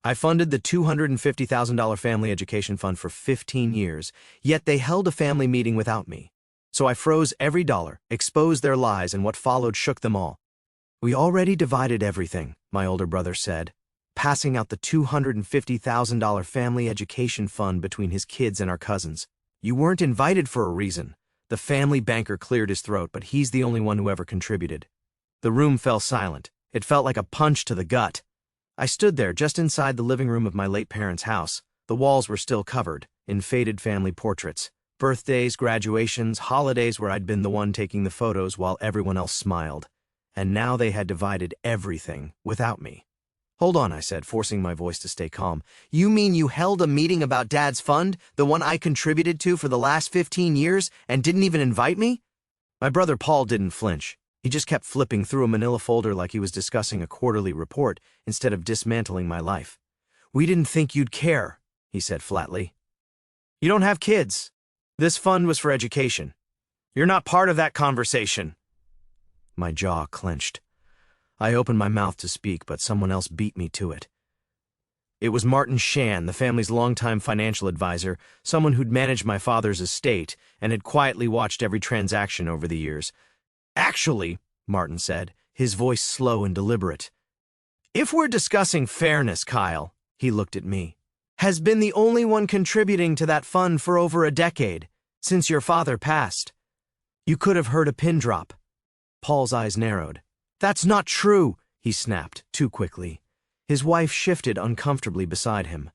I funded the $250,000 family education fund for 15 years, yet they held a family meeting without me. So I froze every dollar, exposed their lies, and what followed shook them all. We already divided everything, my older brother said, passing out the $250,000 family education fund between his kids and our cousins. You weren't invited for a reason. The family banker cleared his throat, but he's the only one who ever contributed. The room fell silent. It felt like a punch to the gut. I stood there just inside the living room of my late parents' house. The walls were still covered in faded family portraits. Birthdays, graduations, holidays where I'd been the one taking the photos while everyone else smiled. And now they had divided everything without me. Hold on, I said, forcing my voice to stay calm. You mean you held a meeting about Dad's fund, the one I contributed to for the last 15 years, and didn't even invite me? My brother Paul didn't flinch. He just kept flipping through a manila folder like he was discussing a quarterly report instead of dismantling my life. We didn't think you'd care, he said flatly. You don't have kids. This fund was for education. You're not part of that conversation. My jaw clenched. I opened my mouth to speak, but someone else beat me to it. It was Martin Shan, the family's longtime financial advisor, someone who'd managed my father's estate and had quietly watched every transaction over the years. Actually, Martin said, his voice slow and deliberate, if we're discussing fairness, Kyle, he looked at me, has been the only one contributing to that fund for over a decade, since your father passed. You could have heard a pin drop. Paul's eyes narrowed. That's not true, he snapped, too quickly. His wife shifted uncomfortably beside him.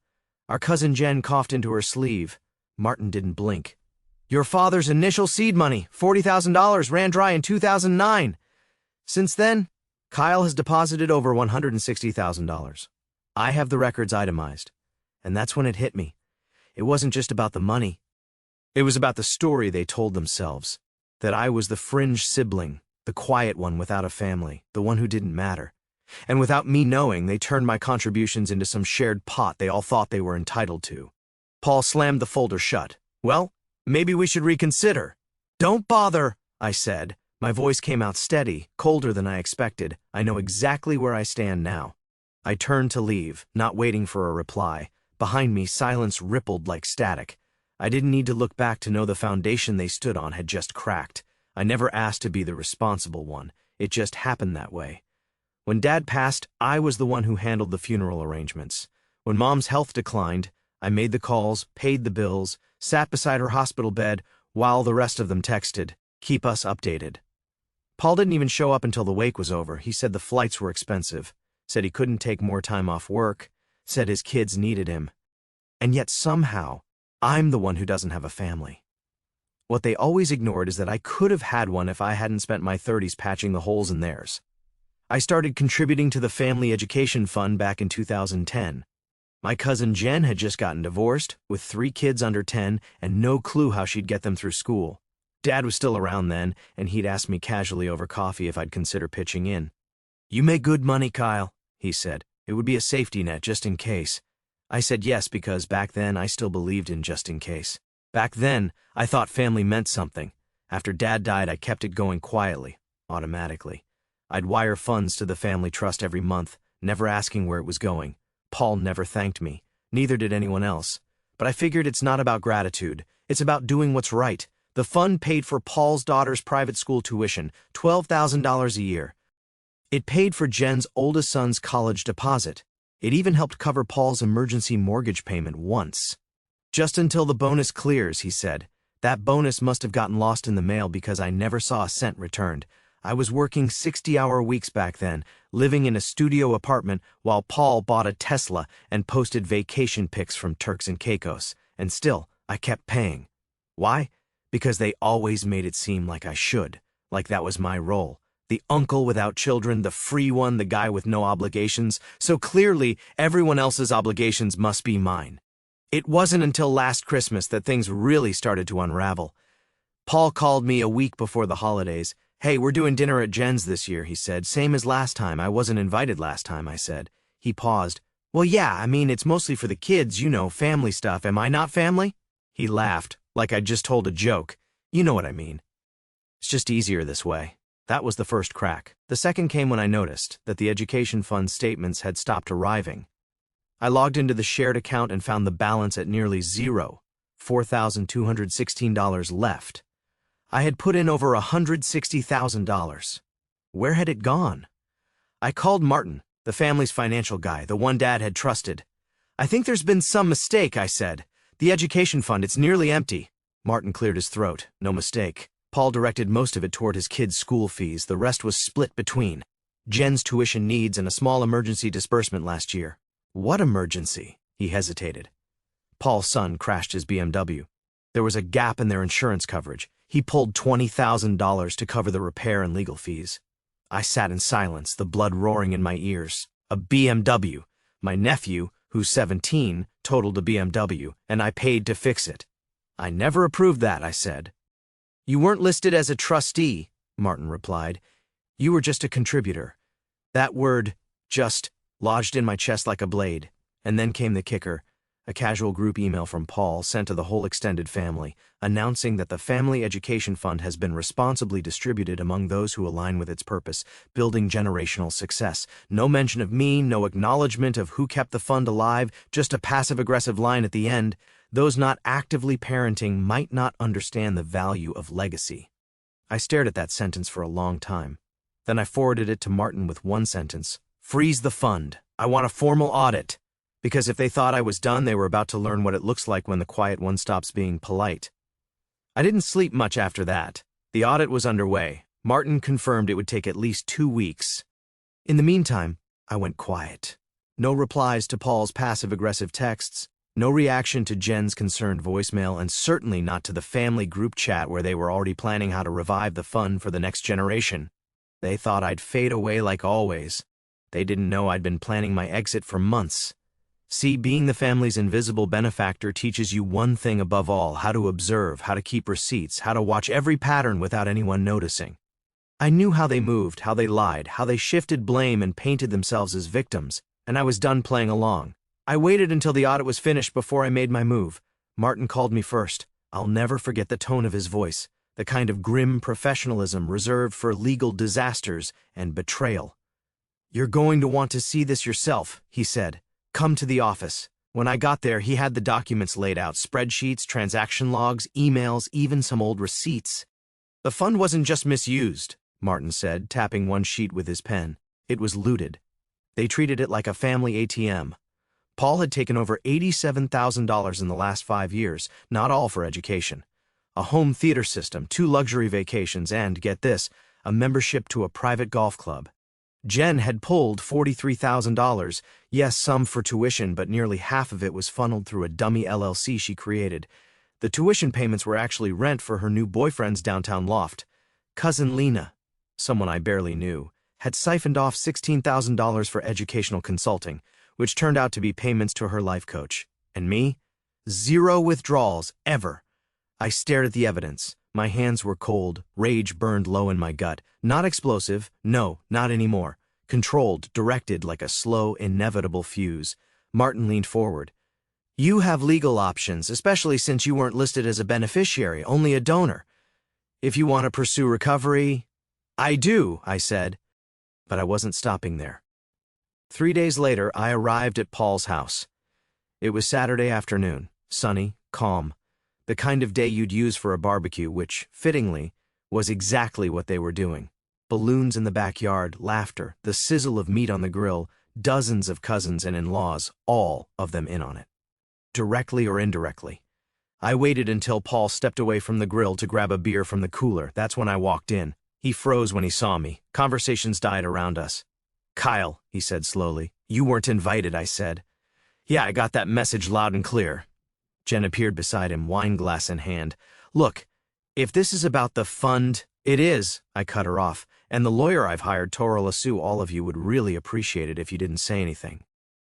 Our cousin Jen coughed into her sleeve. Martin didn't blink. Your father's initial seed money, $40,000, ran dry in 2009. Since then, Kyle has deposited over $160,000. I have the records itemized. And that's when it hit me. It wasn't just about the money. It was about the story they told themselves. That I was the fringe sibling, the quiet one without a family, the one who didn't matter. And without me knowing, they turned my contributions into some shared pot they all thought they were entitled to. Paul slammed the folder shut. Well, maybe we should reconsider. Don't bother, I said. My voice came out steady, colder than I expected. I know exactly where I stand now. I turned to leave, not waiting for a reply. Behind me, silence rippled like static. I didn't need to look back to know the foundation they stood on had just cracked. I never asked to be the responsible one. It just happened that way. When Dad passed, I was the one who handled the funeral arrangements. When Mom's health declined, I made the calls, paid the bills, sat beside her hospital bed while the rest of them texted, keep us updated. Paul didn't even show up until the wake was over. He said the flights were expensive, said he couldn't take more time off work, said his kids needed him. And yet somehow, I'm the one who doesn't have a family. What they always ignored is that I could have had one if I hadn't spent my 30s patching the holes in theirs. I started contributing to the family education fund back in 2010. My cousin Jen had just gotten divorced, with 3 kids under 10 and no clue how she'd get them through school. Dad was still around then, and he'd asked me casually over coffee if I'd consider pitching in. You make good money, Kyle, he said. It would be a safety net just in case. I said yes because back then I still believed in just in case. Back then, I thought family meant something. After Dad died, I kept it going quietly, automatically. I'd wire funds to the family trust every month, never asking where it was going. Paul never thanked me. Neither did anyone else. But I figured it's not about gratitude. It's about doing what's right. The fund paid for Paul's daughter's private school tuition, $12,000 a year. It paid for Jen's oldest son's college deposit. It even helped cover Paul's emergency mortgage payment once. Just until the bonus clears, he said. That bonus must have gotten lost in the mail because I never saw a cent returned. I was working 60-hour weeks back then, living in a studio apartment while Paul bought a Tesla and posted vacation pics from Turks and Caicos. And still, I kept paying. Why? Because they always made it seem like I should, like that was my role. The uncle without children, the free one, the guy with no obligations. So clearly, everyone else's obligations must be mine. It wasn't until last Christmas that things really started to unravel. Paul called me a week before the holidays. Hey, we're doing dinner at Jen's this year, he said. Same as last time. I wasn't invited last time, I said. He paused. Well, yeah, I mean, it's mostly for the kids, you know, family stuff. Am I not family? He laughed, like I'd just told a joke. You know what I mean. It's just easier this way. That was the first crack. The second came when I noticed that the education fund statements had stopped arriving. I logged into the shared account and found the balance at nearly zero, $4,216 left. I had put in over $160,000. Where had it gone? I called Martin, the family's financial guy, the one Dad had trusted. "I think there's been some mistake," I said. "The education fund, it's nearly empty." Martin cleared his throat. "No mistake. Paul directed most of it toward his kids' school fees. The rest was split between Jen's tuition needs and a small emergency disbursement last year." "What emergency?" He hesitated. Paul's son crashed his BMW. There was a gap in their insurance coverage. He pulled $20,000 to cover the repair and legal fees. I sat in silence, the blood roaring in my ears. A BMW. My nephew, who's 17, totaled a BMW, and I paid to fix it. "I never approved that," I said. "You weren't listed as a trustee," Martin replied. "You were just a contributor." That word, "just," lodged in my chest like a blade. And then came the kicker. A casual group email from Paul sent to the whole extended family, announcing that the Family Education Fund has been responsibly distributed among those who align with its purpose, building generational success. No mention of me, no acknowledgement of who kept the fund alive, just a passive-aggressive line at the end. Those not actively parenting might not understand the value of legacy. I stared at that sentence for a long time. Then I forwarded it to Martin with one sentence. "Freeze the fund. I want a formal audit." Because if they thought I was done, they were about to learn what it looks like when the quiet one stops being polite. I didn't sleep much after that. The audit was underway. Martin confirmed it would take at least 2 weeks. In the meantime, I went quiet. No replies to Paul's passive-aggressive texts, no reaction to Jen's concerned voicemail, and certainly not to the family group chat where they were already planning how to revive the fund for the next generation. They thought I'd fade away like always. They didn't know I'd been planning my exit for months. See, being the family's invisible benefactor teaches you one thing above all: how to observe, how to keep receipts, how to watch every pattern without anyone noticing. I knew how they moved, how they lied, how they shifted blame and painted themselves as victims, and I was done playing along. I waited until the audit was finished before I made my move. Martin called me first. I'll never forget the tone of his voice, the kind of grim professionalism reserved for legal disasters and betrayal. "You're going to want to see this yourself," he said. "Come to the office." When I got there, he had the documents laid out: spreadsheets, transaction logs, emails, even some old receipts. "The fund wasn't just misused," Martin said, tapping one sheet with his pen. "It was looted. They treated it like a family ATM. Paul had taken over $87,000 in the last 5 years, not all for education. A home theater system, 2 luxury vacations, and, get this, a membership to a private golf club. Jen had pulled $43,000, yes, some for tuition, but nearly half of it was funneled through a dummy LLC she created. The tuition payments were actually rent for her new boyfriend's downtown loft. Cousin Lena, someone I barely knew, had siphoned off $16,000 for educational consulting, which turned out to be payments to her life coach. And me? 0 withdrawals, ever. I stared at the evidence. My hands were cold, rage burned low in my gut. Not explosive, no, not anymore. Controlled, directed like a slow, inevitable fuse. Martin leaned forward. "You have legal options, especially since you weren't listed as a beneficiary, only a donor. If you want to pursue recovery—" "I do," I said. But I wasn't stopping there. 3 days later, I arrived at Paul's house. It was Saturday afternoon, sunny, calm. The kind of day you'd use for a barbecue, which, fittingly, was exactly what they were doing. Balloons in the backyard, laughter, the sizzle of meat on the grill, dozens of cousins and in-laws, all of them in on it. Directly or indirectly. I waited until Paul stepped away from the grill to grab a beer from the cooler. That's when I walked in. He froze when he saw me. Conversations died around us. "Kyle," he said slowly. "You weren't invited," I said. "Yeah, I got that message loud and clear." Jen appeared beside him, wine glass in hand. "Look, if this is about the fund—" "It is," I cut her off, "and the lawyer I've hired, Toro Lasso, all of you would really appreciate it if you didn't say anything.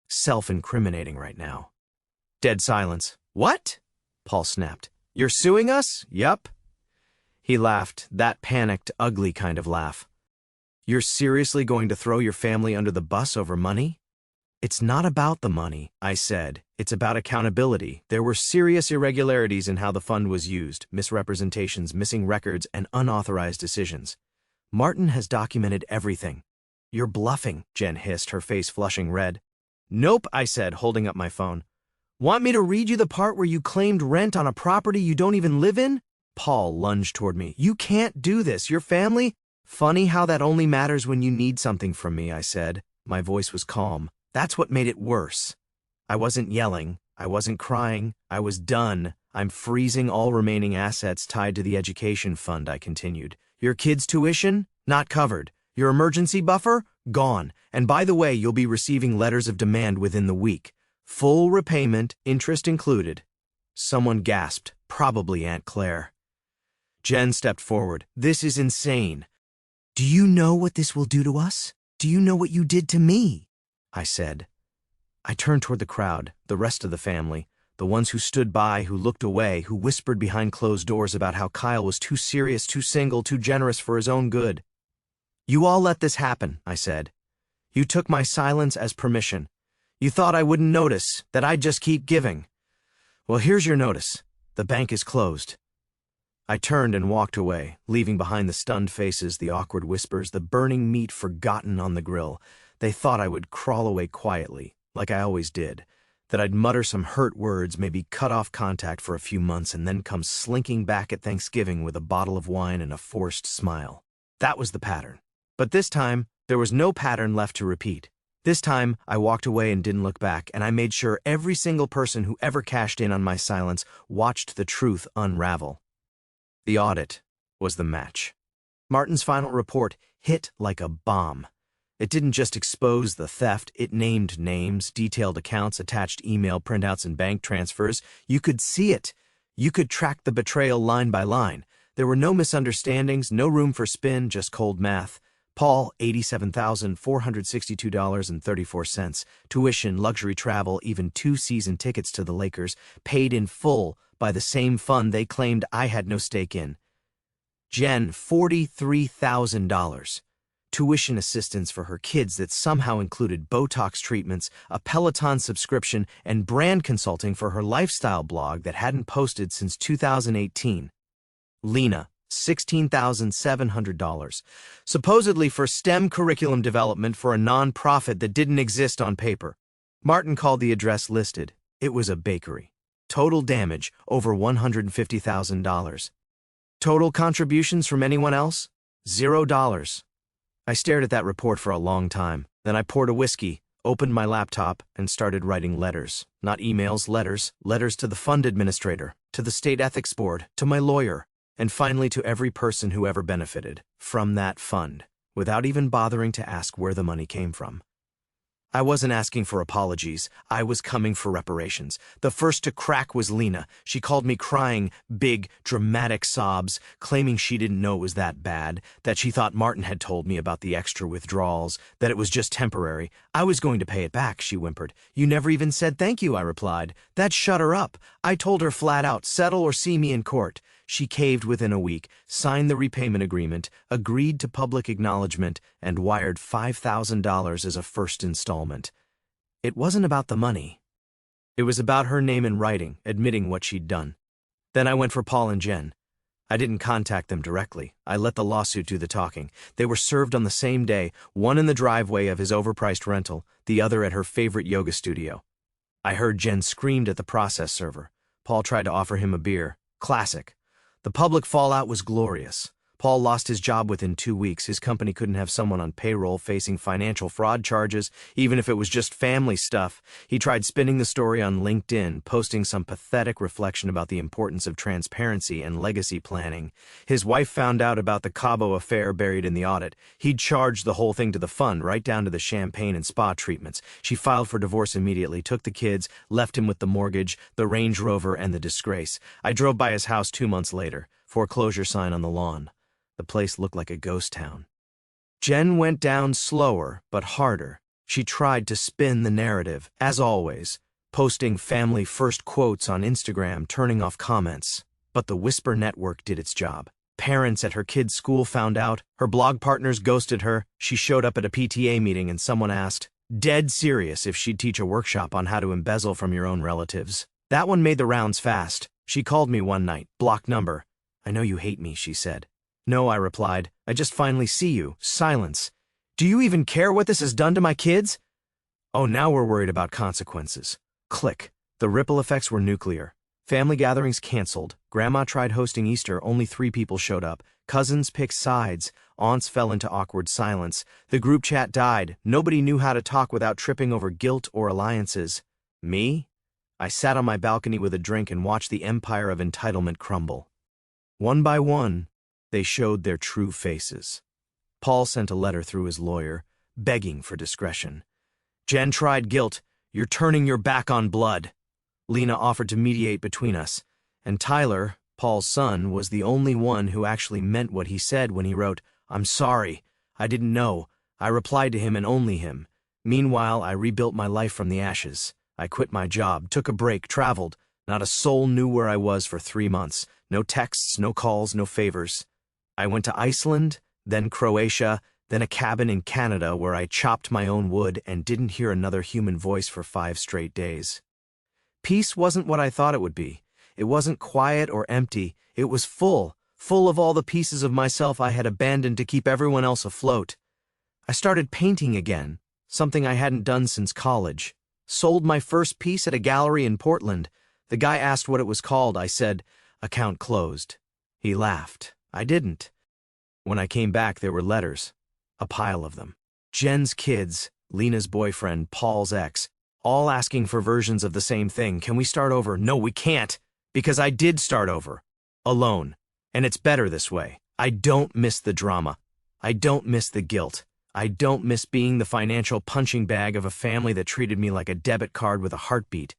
Self-incriminating right now." Dead silence. "What?" Paul snapped. "You're suing us?" "Yup." He laughed, that panicked, ugly kind of laugh. "You're seriously going to throw your family under the bus over money?" "It's not about the money," I said. "It's about accountability. There were serious irregularities in how the fund was used, misrepresentations, missing records, and unauthorized decisions. Martin has documented everything." "You're bluffing," Jen hissed, her face flushing red. Nope, I said, holding up my phone. Want me to read you the part where you claimed rent on a property you don't even live in? Paul lunged toward me. You can't do this. Your family? Funny how that only matters when you need something from me, I said. My voice was calm. That's what made it worse. I wasn't yelling. I wasn't crying. I was done. I'm freezing all remaining assets tied to the education fund, I continued. Your kids' tuition? Not covered. Your emergency buffer? Gone. And by the way, you'll be receiving letters of demand within the week. Full repayment, interest included. Someone gasped, probably Aunt Claire. Jen stepped forward. This is insane. Do you know what this will do to us? Do you know what you did to me? I said. I turned toward the crowd, the rest of the family, the ones who stood by, who looked away, who whispered behind closed doors about how Kyle was too serious, too single, too generous for his own good. You all let this happen, I said. You took my silence as permission. You thought I wouldn't notice, that I'd just keep giving. Well, here's your notice. The bank is closed. I turned and walked away, leaving behind the stunned faces, the awkward whispers, the burning meat forgotten on the grill. They thought I would crawl away quietly, like I always did, that I'd mutter some hurt words, maybe cut off contact for a few months, and then come slinking back at Thanksgiving with a bottle of wine and a forced smile. That was the pattern. But this time, there was no pattern left to repeat. This time, I walked away and didn't look back, and I made sure every single person who ever cashed in on my silence watched the truth unravel. The audit was the match. Martin's final report hit like a bomb. It didn't just expose the theft, it named names, detailed accounts, attached email printouts and bank transfers. You could see it. You could track the betrayal line by line. There were no misunderstandings, no room for spin, just cold math. Paul, $87,462.34. Tuition, luxury travel, even 2 season tickets to the Lakers, paid in full by the same fund they claimed I had no stake in. Jen, $43,000. Tuition assistance for her kids that somehow included Botox treatments, a Peloton subscription, and brand consulting for her lifestyle blog that hadn't posted since 2018. Lena, $16,700, supposedly for STEM curriculum development for a non-profit that didn't exist on paper. Martin called the address listed. It was a bakery. Total damage, over $150,000. Total contributions from anyone else? $0. I stared at that report for a long time. Then I poured a whiskey, opened my laptop, and started writing letters. Not emails, letters. Letters to the fund administrator, to the state ethics board, to my lawyer, and finally to every person who ever benefited from that fund, without even bothering to ask where the money came from. I wasn't asking for apologies. I was coming for reparations. The first to crack was Lena. She called me crying, big, dramatic sobs, claiming she didn't know it was that bad, that she thought Martin had told me about the extra withdrawals, that it was just temporary. I was going to pay it back, she whimpered. You never even said thank you, I replied. That shut her up. I told her flat out, settle or see me in court. She caved within a week, signed the repayment agreement, agreed to public acknowledgement, and wired $5,000 as a first installment. It wasn't about the money. It was about her name in writing, admitting what she'd done. Then I went for Paul and Jen. I didn't contact them directly. I let the lawsuit do the talking. They were served on the same day, one in the driveway of his overpriced rental, the other at her favorite yoga studio. I heard Jen screamed at the process server. Paul tried to offer him a beer. Classic. The public fallout was glorious. Paul lost his job within 2 weeks. His company couldn't have someone on payroll facing financial fraud charges, even if it was just family stuff. He tried spinning the story on LinkedIn, posting some pathetic reflection about the importance of transparency and legacy planning. His wife found out about the Cabo affair buried in the audit. He'd charged the whole thing to the fund, right down to the champagne and spa treatments. She filed for divorce immediately, took the kids, left him with the mortgage, the Range Rover, and the disgrace. I drove by his house 2 months later, foreclosure sign on the lawn. The place looked like a ghost town. Jen went down slower, but harder. She tried to spin the narrative, as always, posting family-first quotes on Instagram, turning off comments. But the Whisper Network did its job. Parents at her kids' school found out. Her blog partners ghosted her. She showed up at a PTA meeting and someone asked, dead serious, if she'd teach a workshop on how to embezzle from your own relatives. That one made the rounds fast. She called me one night, blocked number. I know you hate me, she said. No, I replied. I just finally see you. Silence. Do you even care what this has done to my kids? Oh, now we're worried about consequences. Click. The ripple effects were nuclear. Family gatherings canceled. Grandma tried hosting Easter, only 3 people showed up. Cousins picked sides. Aunts fell into awkward silence. The group chat died. Nobody knew how to talk without tripping over guilt or alliances. Me? I sat on my balcony with a drink and watched the empire of entitlement crumble. One by one, they showed their true faces. Paul sent a letter through his lawyer, begging for discretion. Jen tried guilt. You're turning your back on blood. Lena offered to mediate between us. And Tyler, Paul's son, was the only one who actually meant what he said when he wrote, "I'm sorry. I didn't know." I replied to him and only him. Meanwhile, I rebuilt my life from the ashes. I quit my job, took a break, traveled. Not a soul knew where I was for 3 months. No texts, no calls, no favors. I went to Iceland, then Croatia, then a cabin in Canada where I chopped my own wood and didn't hear another human voice for 5 straight days. Peace wasn't what I thought it would be. It wasn't quiet or empty. It was full of all the pieces of myself I had abandoned to keep everyone else afloat. I started painting again, something I hadn't done since college. Sold my first piece at a gallery in Portland. The guy asked what it was called. I said, "Account closed." He laughed. I didn't. When I came back, there were letters. A pile of them. Jen's kids, Lena's boyfriend, Paul's ex, all asking for versions of the same thing. Can we start over? No, we can't. Because I did start over. Alone. And it's better this way. I don't miss the drama. I don't miss the guilt. I don't miss being the financial punching bag of a family that treated me like a debit card with a heartbeat.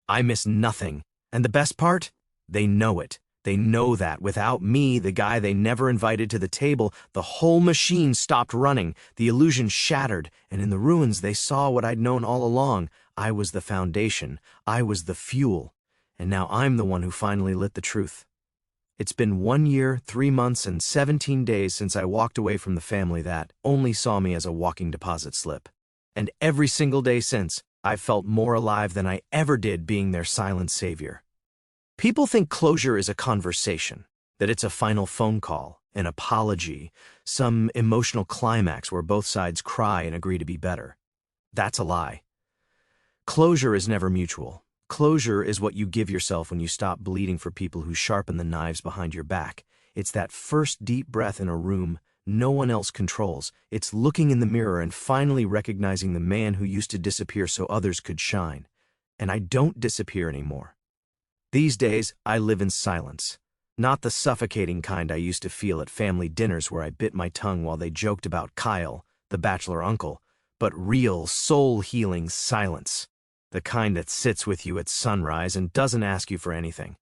I miss nothing. And the best part? They know it. They know that without me, the guy they never invited to the table, the whole machine stopped running, the illusion shattered, and in the ruins they saw what I'd known all along. I was the foundation. I was the fuel. And now I'm the one who finally lit the truth. It's been 1 year, 3 months, and 17 days since I walked away from the family that only saw me as a walking deposit slip. And every single day since, I've felt more alive than I ever did being their silent savior. People think closure is a conversation, that it's a final phone call, an apology, some emotional climax where both sides cry and agree to be better. That's a lie. Closure is never mutual. Closure is what you give yourself when you stop bleeding for people who sharpen the knives behind your back. It's that first deep breath in a room no one else controls. It's looking in the mirror and finally recognizing the man who used to disappear so others could shine. And I don't disappear anymore. These days, I live in silence. Not the suffocating kind I used to feel at family dinners where I bit my tongue while they joked about Kyle, the bachelor uncle, but real, soul-healing silence. The kind that sits with you at sunrise and doesn't ask you for anything.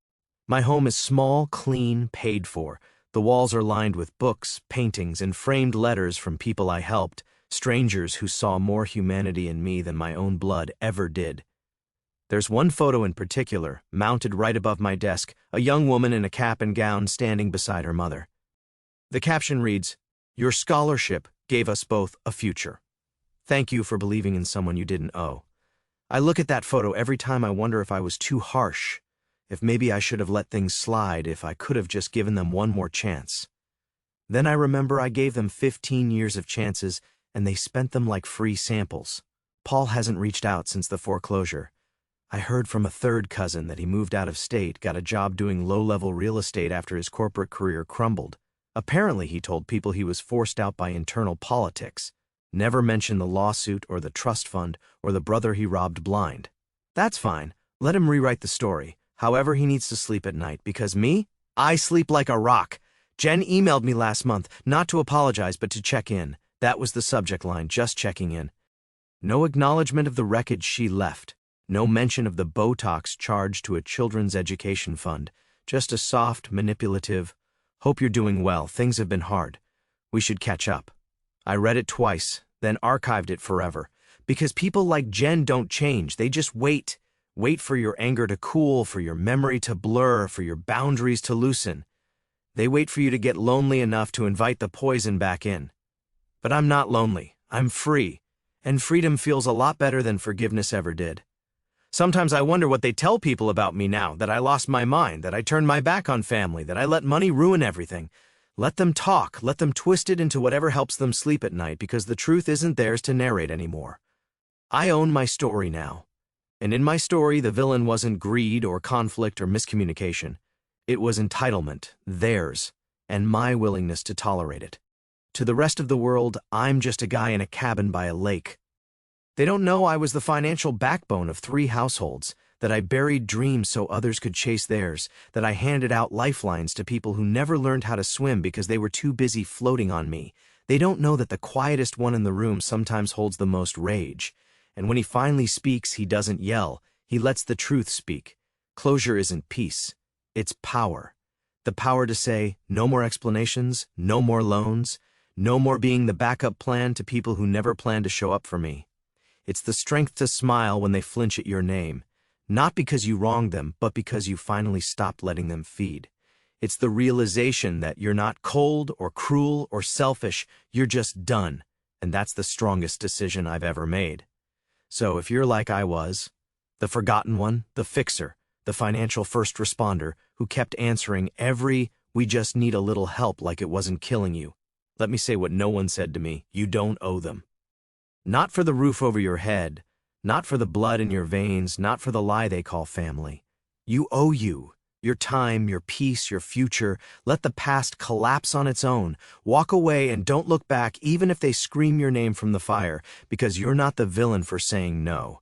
My home is small, clean, paid for. The walls are lined with books, paintings, and framed letters from people I helped, strangers who saw more humanity in me than my own blood ever did. There's one photo in particular, mounted right above my desk, a young woman in a cap and gown standing beside her mother. The caption reads, "Your scholarship gave us both a future. Thank you for believing in someone you didn't owe." I look at that photo every time I wonder if I was too harsh, if maybe I should have let things slide, if I could have just given them one more chance. Then I remember I gave them 15 years of chances, and they spent them like free samples. Paul hasn't reached out since the foreclosure. I heard from a third cousin that he moved out of state, got a job doing low-level real estate after his corporate career crumbled. Apparently, he told people he was forced out by internal politics. Never mentioned the lawsuit or the trust fund or the brother he robbed blind. That's fine. Let him rewrite the story. However, he needs to sleep at night, because me? I sleep like a rock. Jen emailed me last month, not to apologize but to check in. That was the subject line, just checking in. No acknowledgement of the wreckage she left. No mention of the Botox charged to a children's education fund. Just a soft, manipulative, "Hope you're doing well, things have been hard. We should catch up." I read it twice, then archived it forever. Because people like Jen don't change, they just wait. Wait for your anger to cool, for your memory to blur, for your boundaries to loosen. They wait for you to get lonely enough to invite the poison back in. But I'm not lonely. I'm free. And freedom feels a lot better than forgiveness ever did. Sometimes I wonder what they tell people about me now, that I lost my mind, that I turned my back on family, that I let money ruin everything. Let them talk, let them twist it into whatever helps them sleep at night, because the truth isn't theirs to narrate anymore. I own my story now. And in my story, the villain wasn't greed or conflict or miscommunication. It was entitlement, theirs, and my willingness to tolerate it. To the rest of the world, I'm just a guy in a cabin by a lake. They don't know I was the financial backbone of 3 households, that I buried dreams so others could chase theirs, that I handed out lifelines to people who never learned how to swim because they were too busy floating on me. They don't know that the quietest one in the room sometimes holds the most rage. And when he finally speaks, he doesn't yell. He lets the truth speak. Closure isn't peace. It's power. The power to say, no more explanations, no more loans, no more being the backup plan to people who never plan to show up for me. It's the strength to smile when they flinch at your name. Not because you wronged them, but because you finally stopped letting them feed. It's the realization that you're not cold or cruel or selfish, you're just done. And that's the strongest decision I've ever made. So if you're like I was, the forgotten one, the fixer, the financial first responder who kept answering every "we just need a little help" like it wasn't killing you, let me say what no one said to me: you don't owe them. Not for the roof over your head, not for the blood in your veins, not for the lie they call family. You owe you. Your time, your peace, your future. Let the past collapse on its own. Walk away and don't look back even if they scream your name from the fire, because you're not the villain for saying no.